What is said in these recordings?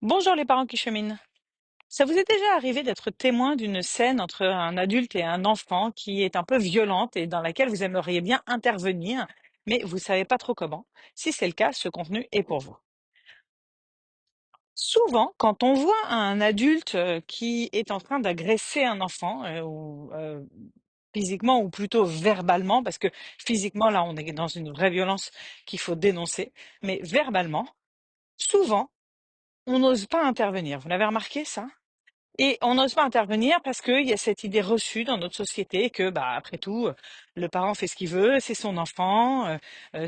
Bonjour les parents qui cheminent. Ça vous est déjà arrivé d'être témoin d'une scène entre un adulte et un enfant qui est un peu violente et dans laquelle vous aimeriez bien intervenir, mais vous savez pas trop comment? Si c'est le cas, ce contenu est pour vous. Souvent, quand on voit un adulte qui est en train d'agresser un enfant, physiquement ou plutôt verbalement, parce que physiquement, là, on est dans une vraie violence qu'il faut dénoncer, mais verbalement, souvent, on n'ose pas intervenir. Vous l'avez remarqué, ça? Et on n'ose pas intervenir parce qu'il y a cette idée reçue dans notre société que, bah, après tout, le parent fait ce qu'il veut, c'est son enfant,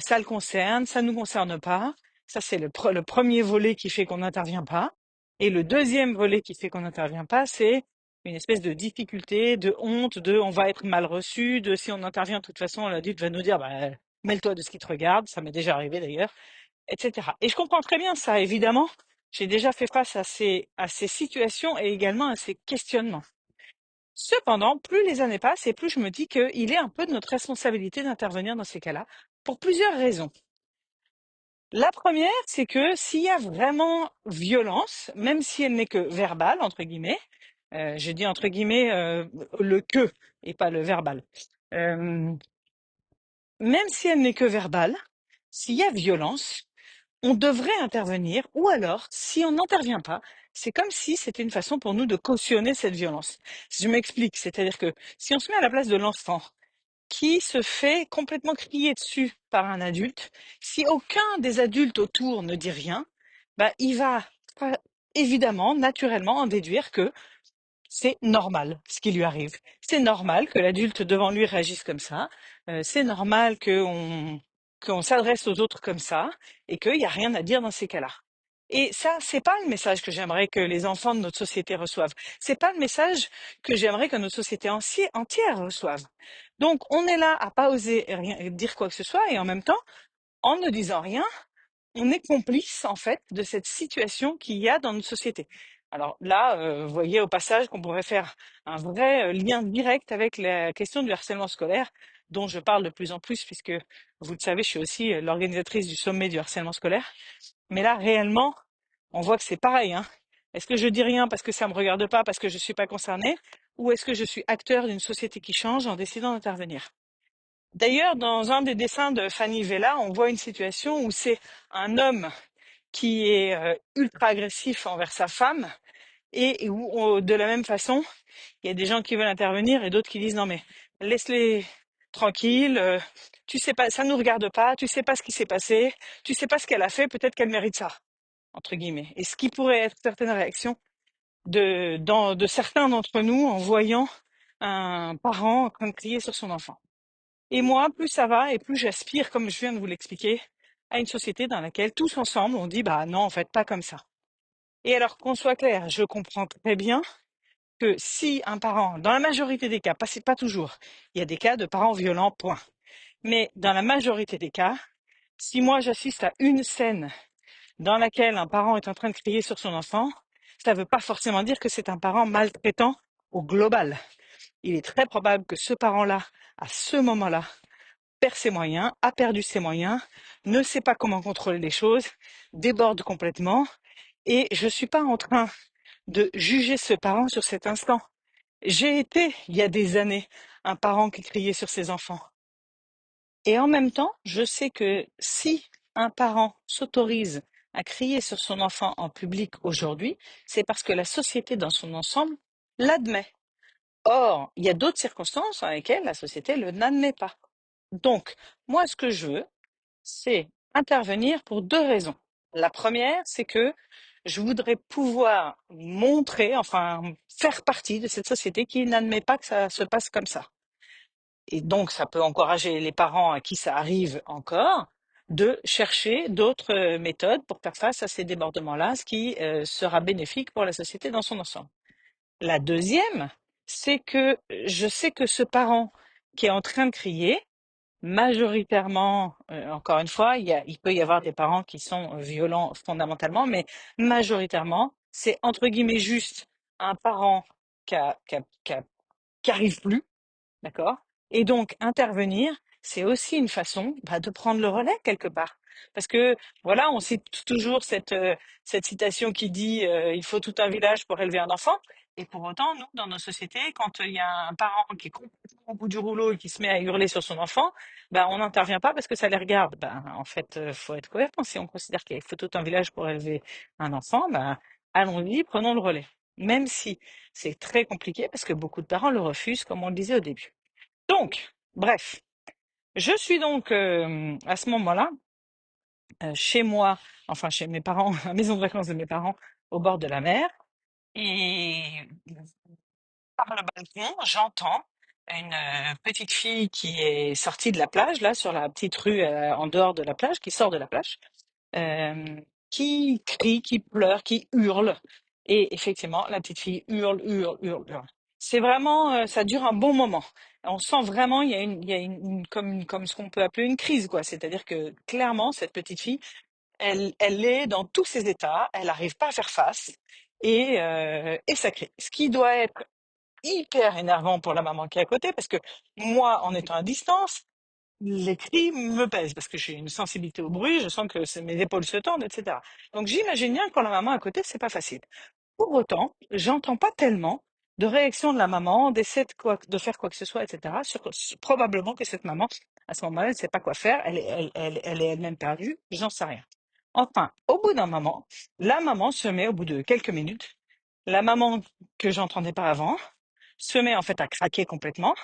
ça le concerne, ça nous concerne pas. Ça, c'est le premier volet qui fait qu'on n'intervient pas. Et le deuxième volet qui fait qu'on n'intervient pas, c'est une espèce de difficulté, de honte, de on va être mal reçu, de si on intervient, de toute façon, l'adulte va nous dire, bah, mêle-toi de ce qui te regarde, ça m'est déjà arrivé d'ailleurs, etc. Et je comprends très bien ça, évidemment. J'ai déjà fait face à ces situations et également à ces questionnements. Cependant, plus les années passent et plus je me dis qu'il est un peu de notre responsabilité d'intervenir dans ces cas-là, pour plusieurs raisons. La première, c'est que s'il y a vraiment violence, même si elle n'est que verbale, entre guillemets, j'ai dit entre guillemets le que et pas le verbal, euh, même si elle n'est que verbale, s'il y a violence, on devrait intervenir, ou alors, si on n'intervient pas, c'est comme si c'était une façon pour nous de cautionner cette violence. Je m'explique, c'est-à-dire que si on se met à la place de l'enfant qui se fait complètement crier dessus par un adulte, si aucun des adultes autour ne dit rien, bah, il va évidemment, naturellement, en déduire que c'est normal ce qui lui arrive. C'est normal que l'adulte devant lui réagisse comme ça. C'est normal qu'on s'adresse aux autres comme ça et qu'il n'y a rien à dire dans ces cas-là. Et ça, c'est pas le message que j'aimerais que les enfants de notre société reçoivent. C'est pas le message que j'aimerais que notre société entière reçoive. Donc, on est là à pas oser rien, dire quoi que ce soit et en même temps, en ne disant rien, on est complice en fait de cette situation qu'il y a dans notre société. Alors là, vous voyez au passage qu'on pourrait faire un vrai lien direct avec la question du harcèlement scolaire, dont je parle de plus en plus, puisque vous le savez, je suis aussi l'organisatrice du sommet du harcèlement scolaire. Mais là, réellement, on voit que c'est pareil, hein. Est-ce que je dis rien parce que ça me regarde pas, parce que je suis pas concernée, ou est-ce que je suis acteur d'une société qui change en décidant d'intervenir? D'ailleurs, dans un des dessins de Fanny Vella, on voit une situation où c'est un homme qui est ultra agressif envers sa femme et où, de la même façon, il y a des gens qui veulent intervenir et d'autres qui disent non mais laisse-les tranquilles, tu sais pas, ça nous regarde pas, tu sais pas ce qui s'est passé, tu sais pas ce qu'elle a fait, peut-être qu'elle mérite ça, entre guillemets. Et ce qui pourrait être certaines réactions de certains d'entre nous en voyant un parent en train de crier sur son enfant. Et moi, plus ça va et plus j'aspire, comme je viens de vous l'expliquer, à une société dans laquelle tous ensemble on dit bah non, en fait, pas comme ça. Et alors qu'on soit clair, je comprends très bien que si un parent, dans la majorité des cas, pas toujours, il y a des cas de parents violents, point. Mais dans la majorité des cas, si moi j'assiste à une scène dans laquelle un parent est en train de crier sur son enfant, ça ne veut pas forcément dire que c'est un parent maltraitant au global. Il est très probable que ce parent-là, à ce moment-là, perd ses moyens, a perdu ses moyens, ne sait pas comment contrôler les choses, déborde complètement, et je suis pas en train de juger ce parent sur cet instant. J'ai été, il y a des années, un parent qui criait sur ses enfants. Et en même temps, je sais que si un parent s'autorise à crier sur son enfant en public aujourd'hui, c'est parce que la société dans son ensemble l'admet. Or, il y a d'autres circonstances dans lesquelles la société ne l'admet pas. Donc, moi, ce que je veux, c'est intervenir pour deux raisons. La première, c'est que je voudrais pouvoir montrer, enfin, faire partie de cette société qui n'admet pas que ça se passe comme ça. Et donc, ça peut encourager les parents à qui ça arrive encore de chercher d'autres méthodes pour faire face à ces débordements-là, ce qui sera bénéfique pour la société dans son ensemble. La deuxième, c'est que je sais que ce parent qui est en train de crier, majoritairement, encore une fois, il peut y avoir des parents qui sont violents fondamentalement, mais majoritairement, c'est entre guillemets juste un parent qui arrive plus, d'accord? Et donc intervenir, c'est aussi une façon de prendre le relais quelque part. Parce que, voilà, on cite toujours cette citation qui dit il faut tout un village pour élever un enfant. Et pour autant, nous, dans nos sociétés, quand il y a un parent qui est complètement au bout du rouleau et qui se met à hurler sur son enfant, ben, on n'intervient pas parce que ça les regarde. Ben, en fait, faut être cohérent. Si on considère qu'il faut tout un village pour élever un enfant, ben, allons-y, prenons le relais. Même si c'est très compliqué parce que beaucoup de parents le refusent, comme on le disait au début. Donc, bref, je suis donc à ce moment-là chez moi, enfin chez mes parents, à la maison de vacances de mes parents, au bord de la mer. Et par le balcon, j'entends une petite fille qui est sortie de la plage, là, sur la petite rue en dehors de la plage, qui sort de la plage, euh, qui crie, qui pleure, qui hurle. Et effectivement, la petite fille hurle, hurle, hurle, hurle. C'est vraiment, ça dure un bon moment. On sent vraiment, il y a comme ce qu'on peut appeler une crise, quoi. C'est-à-dire que clairement, cette petite fille, elle est dans tous ses états, elle n'arrive pas à faire face et ça crie. Ce qui doit être hyper énervant pour la maman qui est à côté, parce que moi, en étant à distance, les cris me pèsent, parce que j'ai une sensibilité au bruit, je sens que mes épaules se tendent, etc. Donc j'imagine bien que quand la maman est à côté, c'est pas facile. Pour autant, j'entends pas tellement de réaction de la maman, d'essayer de faire quoi que ce soit, etc. Probablement que cette maman, à ce moment-là, elle ne sait pas quoi faire, elle est elle-même perdue, j'en sais rien. Enfin, au bout d'un moment, la maman se met, au bout de quelques minutes, la maman que j'entendais pas avant, se met en fait à craquer complètement.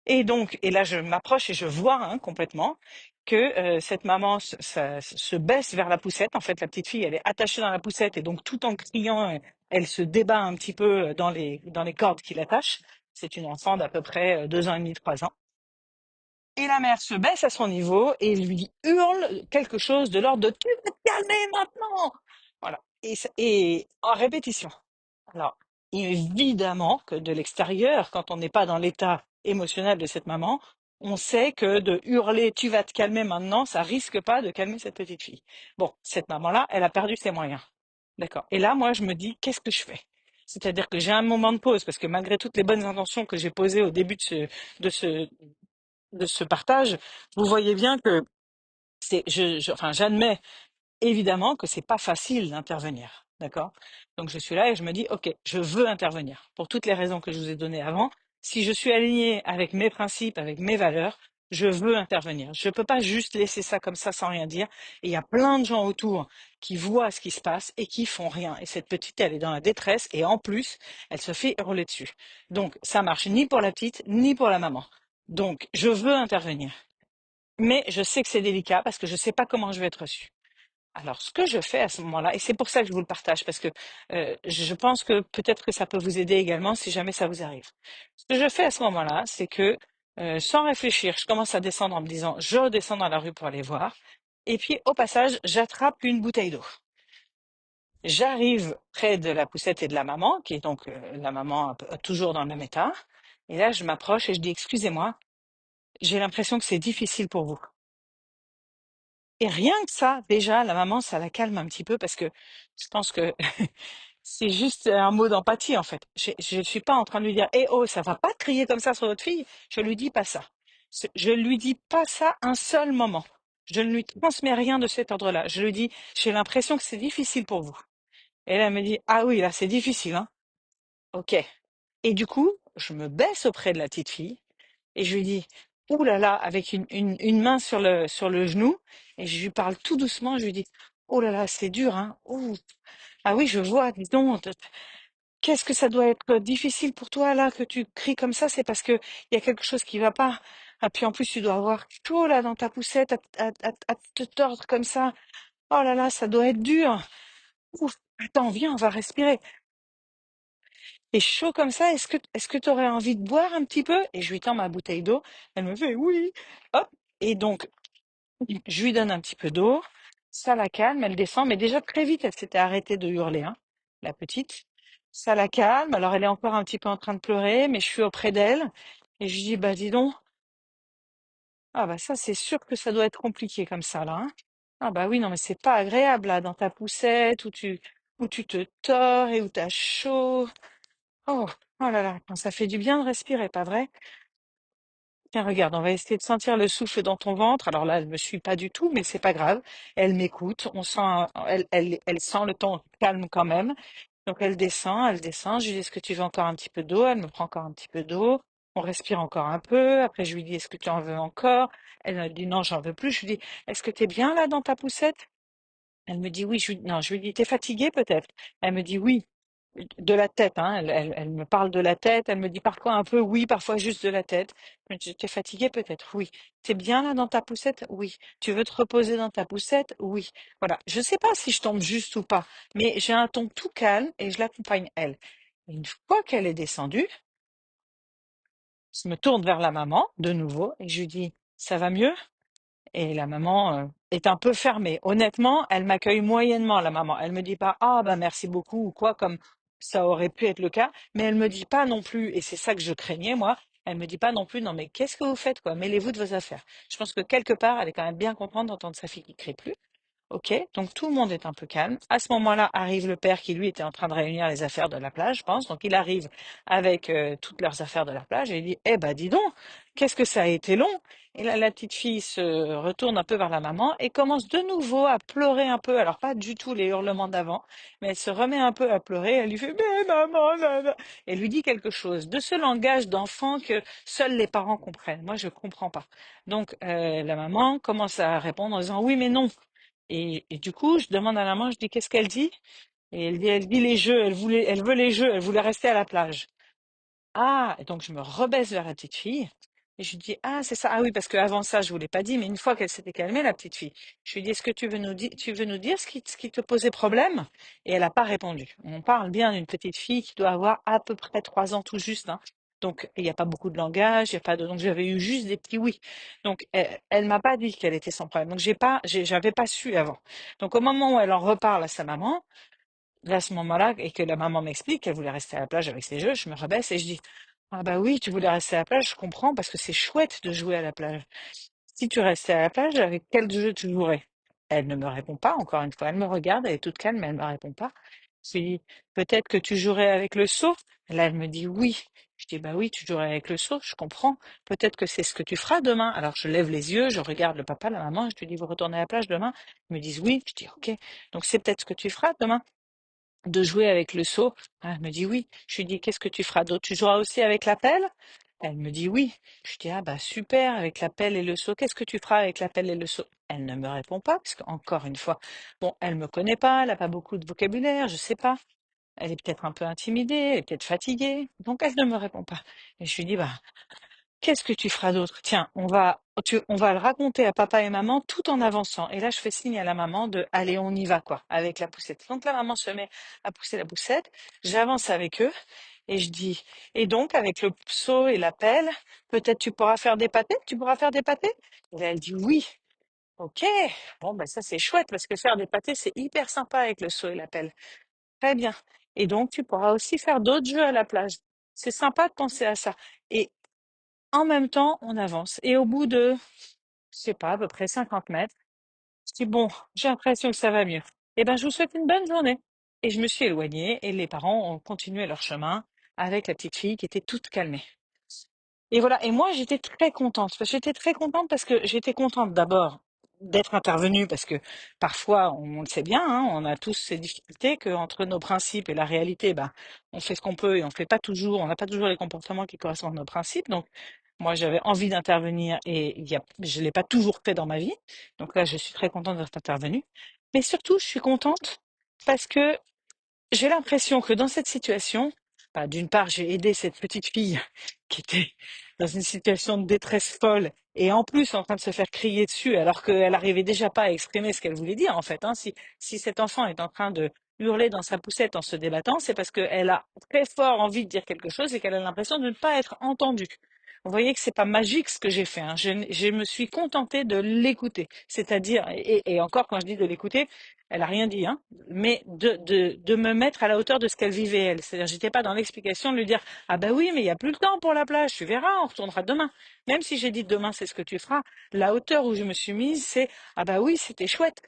Et donc, et là, je m'approche et je vois hein, complètement que cette maman se baisse vers la poussette. En fait, la petite fille, elle est attachée dans la poussette et donc tout en criant, elle se débat un petit peu dans les cordes qui l'attachent. C'est une enfant d'à peu près 2 ans et demi, 3 ans. Et la mère se baisse à son niveau et lui hurle quelque chose de l'ordre de «Tu vas te calmer maintenant!» Voilà. Et en répétition. Alors, évidemment que de l'extérieur, quand on n'est pas dans l'état émotionnel de cette maman, on sait que de hurler «Tu vas te calmer maintenant», ça risque pas de calmer cette petite fille. Bon, cette maman-là, elle a perdu ses moyens. D'accord. Et là, moi, je me dis, qu'est-ce que je fais? C'est-à-dire que j'ai un moment de pause, parce que malgré toutes les bonnes intentions que j'ai posées au début de ce, de ce partage, vous voyez bien que enfin, j'admets évidemment que c'est pas facile d'intervenir, d'accord? Donc je suis là et je me dis, ok, je veux intervenir pour toutes les raisons que je vous ai données avant. Si je suis alignée avec mes principes, avec mes valeurs, je veux intervenir. Je peux pas juste laisser ça comme ça sans rien dire. Et il y a plein de gens autour qui voient ce qui se passe et qui font rien. Et cette petite, elle est dans la détresse et en plus, elle se fait hurler dessus. Donc ça marche ni pour la petite ni pour la maman. Donc je veux intervenir. Mais je sais que c'est délicat parce que je sais pas comment je vais être reçue. Alors, ce que je fais à ce moment-là, et c'est pour ça que je vous le partage, parce que je pense que peut-être que ça peut vous aider également si jamais ça vous arrive. Ce que je fais à ce moment-là, c'est que sans réfléchir, je commence à descendre en me disant, je redescends dans la rue pour aller voir. Et puis, au passage, j'attrape une bouteille d'eau. J'arrive près de la poussette et de la maman, qui est donc la maman toujours dans le même état. Et là, je m'approche et je dis, excusez-moi, j'ai l'impression que c'est difficile pour vous. Et rien que ça, déjà, la maman, ça la calme un petit peu parce que je pense que c'est juste un mot d'empathie, en fait. Je suis pas en train de lui dire, eh oh, ça va pas crier comme ça sur votre fille. Je lui dis pas ça. Je lui dis pas ça un seul moment. Je ne lui transmets rien de cet ordre-là. Je lui dis, j'ai l'impression que c'est difficile pour vous. Et là, elle me dit, ah oui, là, c'est difficile, hein. Ok. Et du coup, je me baisse auprès de la petite fille et je lui dis, ouh là là, avec une main sur le genou, et je lui parle tout doucement, je lui dis, oh là là, c'est dur, hein. Ouh. Ah oui, je vois, dis donc, qu'est-ce que ça doit être difficile pour toi là, que tu cries comme ça, c'est parce que il y a quelque chose qui va pas. Ah, puis en plus, tu dois avoir chaud là dans ta poussette, à te tordre comme ça. Oh là là, ça doit être dur. Ouf. Attends, viens, on va respirer. T'es chaud comme ça, est-ce que tu aurais envie de boire un petit peu? Et je lui tends ma bouteille d'eau. Elle me fait oui. Hop. Et donc, je lui donne un petit peu d'eau. Ça la calme, elle descend. Mais déjà très vite, elle s'était arrêtée de hurler, hein, la petite. Ça la calme. Alors, elle est encore un petit peu en train de pleurer, mais je suis auprès d'elle. Et je lui dis, bah dis donc, ah bah ça, c'est sûr que ça doit être compliqué comme ça, là, hein. Ah bah oui, non, mais c'est pas agréable, là, dans ta poussette, où tu te tords et où t'as chaud. Oh, oh là là, quand ça fait du bien de respirer, pas vrai? Tiens, regarde, on va essayer de sentir le souffle dans ton ventre. Alors là, elle me suit pas du tout, mais c'est pas grave. Elle m'écoute. On sent, elle sent le ton calme quand même. Donc elle descend, elle descend. Je lui dis, est-ce que tu veux encore un petit peu d'eau? Elle me prend encore un petit peu d'eau. On respire encore un peu. Après, je lui dis, est-ce que tu en veux encore? Elle me dit, non, j'en veux plus. Je lui dis, est-ce que tu es bien là dans ta poussette? Elle me dit oui, non, je lui dis, t'es fatiguée peut-être? Elle me dit oui, de la tête, hein. Elle me parle de la tête, elle me dit parfois un peu oui, parfois juste de la tête. Je me dis, t'es fatiguée peut-être? Oui. T'es bien là dans ta poussette? Oui. Tu veux te reposer dans ta poussette? Oui. Voilà. Je sais pas si je tombe juste ou pas, mais j'ai un ton tout calme et je l'accompagne elle. Et une fois qu'elle est descendue, je me tourne vers la maman de nouveau et je lui dis, ça va mieux? Et la maman, est un peu fermée. Honnêtement, elle m'accueille moyennement, la maman. Elle me dit pas: «Ah bah merci beaucoup» ou quoi, comme ça aurait pu être le cas, mais elle me dit pas non plus, et c'est ça que je craignais moi, elle me dit pas non plus: «Non mais qu'est-ce que vous faites quoi? Mêlez-vous de vos affaires». Je pense que quelque part, elle est quand même bien contente d'entendre sa fille qui crie plus. OK, donc tout le monde est un peu calme. À ce moment-là, arrive le père qui, lui, était en train de réunir les affaires de la plage, je pense. Donc il arrive avec toutes leurs affaires de la plage et il dit, eh ben dis donc, qu'est-ce que ça a été long. Et là, la petite fille se retourne un peu vers la maman et commence de nouveau à pleurer un peu. Alors pas du tout les hurlements d'avant, mais elle se remet un peu à pleurer. Elle lui fait, mais maman, maman. Et lui dit quelque chose de ce langage d'enfant que seuls les parents comprennent. Moi, je comprends pas. Donc la maman commence à répondre en disant, oui, mais non. Et du coup, je demande à la maman, je dis, qu'est-ce qu'elle dit? Et elle dit les jeux, elle veut les jeux, elle voulait rester à la plage. Ah, et donc je me rebaisse vers la petite fille et je lui dis, ah, c'est ça. Ah oui, parce qu'avant ça, je vous l'ai pas dit, mais une fois qu'elle s'était calmée, la petite fille, je lui dis, est-ce que tu veux nous dire ce qui te posait problème? Et elle n'a pas répondu. On parle bien d'une petite fille qui doit avoir à peu près 3 ans tout juste, hein. Donc, il n'y a pas beaucoup de langage, il y a pas de, donc j'avais eu juste des petits oui. Donc, elle m'a pas dit qu'elle était sans problème. Donc, j'avais pas su avant. Donc, au moment où elle en reparle à sa maman, là, à ce moment-là, et que la maman m'explique qu'elle voulait rester à la plage avec ses jeux, je me rabaisse et je dis, ah bah oui, tu voulais rester à la plage, je comprends, parce que c'est chouette de jouer à la plage. Si tu restais à la plage, avec quel jeu tu jouerais? Elle ne me répond pas, encore une fois. Elle me regarde, elle est toute calme, mais elle ne me répond pas. Je lui dis, peut-être que tu jouerais avec le seau? Là, elle me dit oui. Je dis, bah oui, tu jouerais avec le seau, je comprends. Peut-être que c'est ce que tu feras demain. Alors, je lève les yeux, je regarde le papa, la maman, et je lui dis, vous retournez à la plage demain? Ils me disent oui. Je dis, ok. Donc, c'est peut-être ce que tu feras demain? De jouer avec le seau? Ah, elle me dit oui. Je lui dis, qu'est-ce que tu feras d'autre? Tu joueras aussi avec la pelle? Elle me dit oui. Je dis, ah bah super, avec la pelle et le seau. Qu'est-ce que tu feras avec la pelle et le seau? Elle ne me répond pas, parce qu'encore une fois, bon, elle me connaît pas, elle n'a pas beaucoup de vocabulaire, je sais pas. Elle est peut-être un peu intimidée, elle est peut-être fatiguée, donc elle ne me répond pas. Et je lui dis, bah, qu'est-ce que tu feras d'autre? Tiens, on va le raconter à papa et maman tout en avançant. Et là, je fais signe à la maman de, allez, on y va, quoi, avec la poussette. Donc la maman se met à pousser la poussette. J'avance avec eux et je dis, et donc, avec le seau et la pelle, peut-être tu pourras faire des pâtés? Tu pourras faire des pâtés? Et là, elle dit oui. Ok. Bon, ben ça, c'est chouette parce que faire des pâtés, c'est hyper sympa avec le seau et la pelle. Très bien. Et donc, tu pourras aussi faire d'autres jeux à la plage. C'est sympa de penser à ça. Et en même temps, on avance. Et au bout de, je sais pas, à peu près 50 mètres, je dis, bon, j'ai l'impression que ça va mieux. Eh ben, je vous souhaite une bonne journée. Et je me suis éloignée et les parents ont continué leur chemin avec la petite fille qui était toute calmée. Et voilà, et moi j'étais très contente. J'étais très contente parce que j'étais contente d'abord d'être intervenue parce que parfois, on le sait bien, hein, on a tous ces difficultés que entre nos principes et la réalité, ben, on fait ce qu'on peut et on fait pas toujours, on n'a pas toujours les comportements qui correspondent à nos principes. Donc, moi j'avais envie d'intervenir et je l'ai pas toujours fait dans ma vie. Donc là, je suis très contente d'être intervenue. Mais surtout, je suis contente parce que j'ai l'impression que dans cette situation, bah, d'une part, j'ai aidé cette petite fille qui était dans une situation de détresse folle et en plus en train de se faire crier dessus alors qu'elle n'arrivait déjà pas à exprimer ce qu'elle voulait dire en fait, hein. Si cet enfant est en train de hurler dans sa poussette en se débattant, c'est parce qu'elle a très fort envie de dire quelque chose et qu'elle a l'impression de ne pas être entendue. Vous voyez que c'est pas magique ce que j'ai fait, hein. Je me suis contentée de l'écouter. C'est-à-dire, et encore quand je dis de l'écouter, elle a rien dit, hein, mais de me mettre à la hauteur de ce qu'elle vivait elle. C'est-à-dire, j'étais pas dans l'explication de lui dire, ah bah oui, mais il y a plus le temps pour la plage, tu verras, on retournera demain. Même si j'ai dit demain, c'est ce que tu feras, la hauteur où je me suis mise, c'est, ah bah oui, c'était chouette.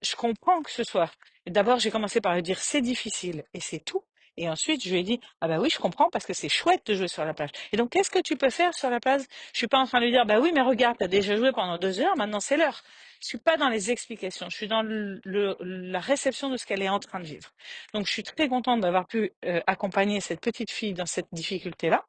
Je comprends que ce soit. D'abord, j'ai commencé par lui dire, c'est difficile, et c'est tout. Et ensuite, je lui ai dit, ah bah oui, je comprends parce que c'est chouette de jouer sur la plage. Et donc, qu'est-ce que tu peux faire sur la plage? Je suis pas en train de lui dire, bah oui, mais regarde, t'as déjà joué pendant 2 heures, maintenant c'est l'heure. Je suis pas dans les explications, je suis dans la réception de ce qu'elle est en train de vivre. Donc, je suis très contente d'avoir pu accompagner cette petite fille dans cette difficulté-là.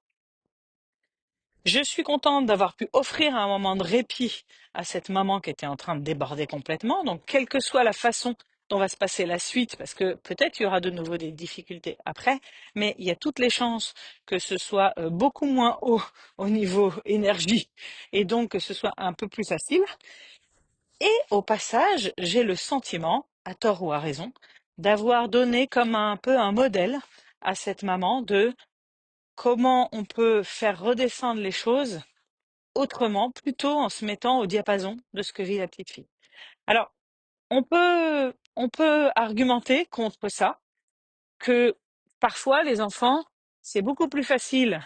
Je suis contente d'avoir pu offrir un moment de répit à cette maman qui était en train de déborder complètement. Donc, quelle que soit la façon dont va se passer la suite, parce que peut-être il y aura de nouveau des difficultés après, mais il y a toutes les chances que ce soit beaucoup moins haut au niveau énergie et donc que ce soit un peu plus facile. Et au passage, j'ai le sentiment, à tort ou à raison, d'avoir donné comme un peu un modèle à cette maman de comment on peut faire redescendre les choses autrement, plutôt en se mettant au diapason de ce que vit la petite fille. Alors, on peut argumenter contre ça, que parfois les enfants, c'est beaucoup plus facile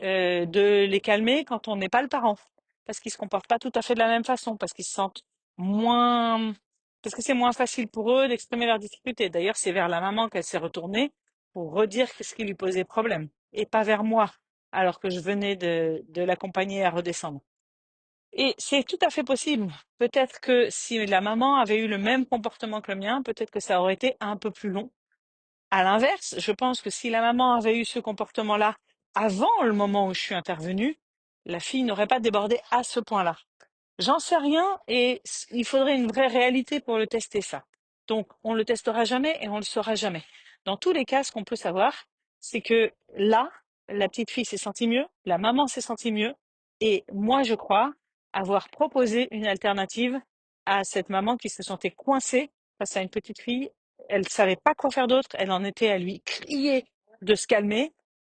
de les calmer quand on n'est pas le parent, parce qu'ils se comportent pas tout à fait de la même façon, parce qu'ils se sentent moins, parce que c'est moins facile pour eux d'exprimer leurs difficultés. D'ailleurs, c'est vers la maman qu'elle s'est retournée pour redire ce qui lui posait problème, et pas vers moi, alors que je venais de l'accompagner à redescendre. Et c'est tout à fait possible. Peut-être que si la maman avait eu le même comportement que le mien, peut-être que ça aurait été un peu plus long. À l'inverse, je pense que si la maman avait eu ce comportement-là avant le moment où je suis intervenue, la fille n'aurait pas débordé à ce point-là. J'en sais rien et il faudrait une vraie réalité pour le tester ça. Donc, on le testera jamais et on le saura jamais. Dans tous les cas, ce qu'on peut savoir, c'est que là, la petite fille s'est sentie mieux, la maman s'est sentie mieux et moi, je crois avoir proposé une alternative à cette maman qui se sentait coincée face à une petite fille. Elle savait pas quoi faire d'autre. Elle en était à lui crier de se calmer.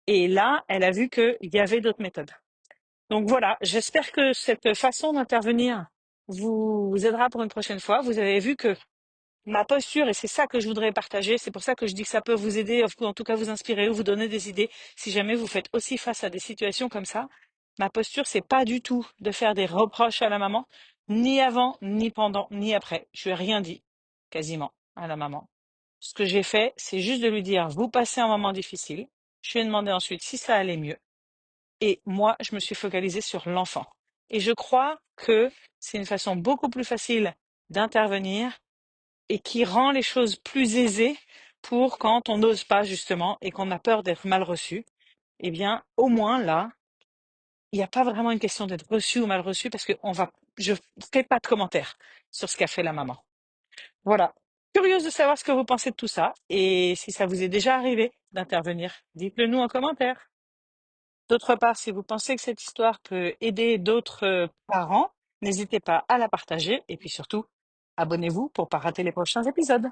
Et là, elle a vu qu'il y avait d'autres méthodes. Donc voilà, j'espère que cette façon d'intervenir vous aidera pour une prochaine fois. Vous avez vu que ma posture, et c'est ça que je voudrais partager, c'est pour ça que je dis que ça peut vous aider, ou en tout cas vous inspirer ou vous donner des idées, si jamais vous faites aussi face à des situations comme ça. Ma posture, c'est pas du tout de faire des reproches à la maman, ni avant, ni pendant, ni après. Je lui ai rien dit, quasiment, à la maman. Ce que j'ai fait, c'est juste de lui dire, vous passez un moment difficile. Je lui ai demandé ensuite si ça allait mieux. Et moi, je me suis focalisée sur l'enfant. Et je crois que c'est une façon beaucoup plus facile d'intervenir et qui rend les choses plus aisées pour quand on n'ose pas justement et qu'on a peur d'être mal reçu. Eh bien, au moins là, il n'y a pas vraiment une question d'être reçu ou mal reçu parce que je fais pas de commentaires sur ce qu'a fait la maman. Voilà. Curieuse de savoir ce que vous pensez de tout ça et si ça vous est déjà arrivé d'intervenir, dites-le nous en commentaire. D'autre part, si vous pensez que cette histoire peut aider d'autres parents, n'hésitez pas à la partager et puis surtout, abonnez-vous pour ne pas rater les prochains épisodes.